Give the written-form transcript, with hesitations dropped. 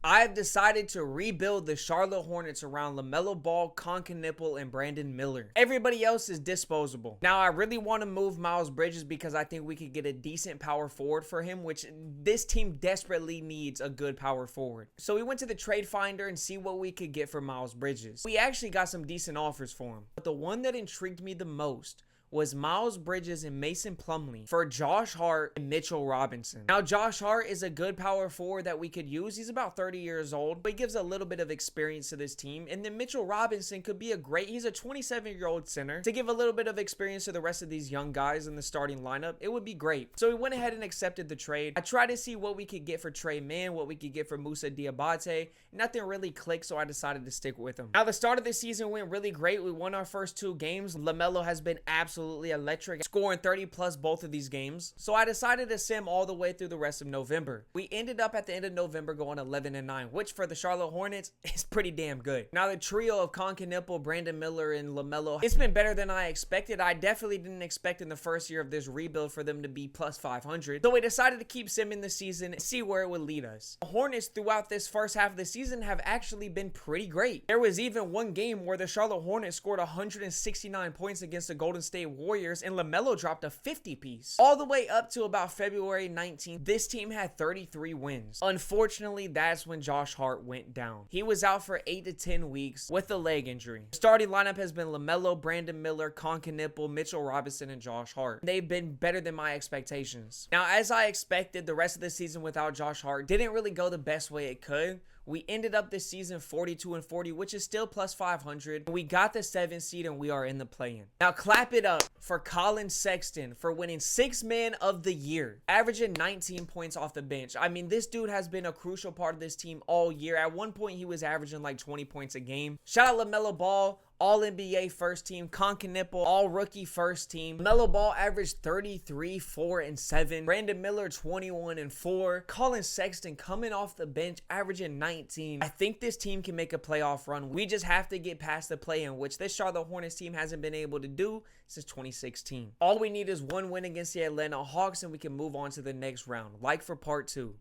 I've decided to rebuild the Charlotte Hornets around LaMelo Ball, Nipple, and Brandon Miller. Everybody else is disposable. Now, I really want to move Miles Bridges because I think we could get a decent power forward for him, which this team desperately needs a good power forward. So we went to the trade finder and see what we could get for Miles Bridges. We actually got some decent offers for him, but the one that intrigued me the most was Miles Bridges and Mason Plumlee for Josh Hart and Mitchell Robinson. Now, Josh Hart is a good power forward that we could use. He's about 30 years old, but he gives a little bit of experience to this team. And then Mitchell Robinson could be he's a 27-year-old center to give a little bit of experience to the rest of these young guys in the starting lineup. It would be great. So we went ahead and accepted the trade. I tried to see what we could get for Trey Mann, what we could get for Musa Diabate. Nothing really clicked, so I decided to stick with him. Now, the start of the season went really great. We won our first 2 games. LaMelo has been absolutely electric, scoring 30 plus both of these games. So I decided to sim all the way through the rest of November. We ended up at the end of November going 11-9, which for the Charlotte Hornets is pretty damn good. Now, the trio of Nipple, Brandon Miller, and LaMelo, it's been better than I expected. I definitely didn't expect in the first year of this rebuild for them to be plus 500. So we decided to keep simming the season and see where it would lead us. The Hornets throughout this first half of the season have actually been pretty great. There was even one game where the Charlotte Hornets scored 169 points against the Golden State Warriors, and LaMelo dropped a 50 piece. All the way up to about February 19th, this team had 33 wins. Unfortunately, that's when Josh Hart went down. He was out for 8 to 10 weeks with a leg injury. The starting lineup has been LaMelo, Brandon Miller, Nipple, Mitchell Robinson, and Josh Hart. They've been better than my expectations. Now, as I expected, the rest of the season without Josh Hart didn't really go the best way it could. We ended up this season 42-40, which is still plus 500. We got the 7th seed and we are in the play-in. Now clap it up for Colin Sexton for winning 6th Man of the Year, averaging 19 points off the bench. I mean, this dude has been a crucial part of this team all year. At one point, he was averaging like 20 points a game. Shout out LaMelo Ball. All-NBA first team, Nipple, all-rookie first team. LaMelo Ball averaged 33, 4, and 7. Brandon Miller, 21 and 4. Colin Sexton coming off the bench, averaging 19. I think this team can make a playoff run. We just have to get past the play-in, which this Charlotte Hornets team hasn't been able to do since 2016. All we need is one win against the Atlanta Hawks, and we can move on to the next round. Like for part 2.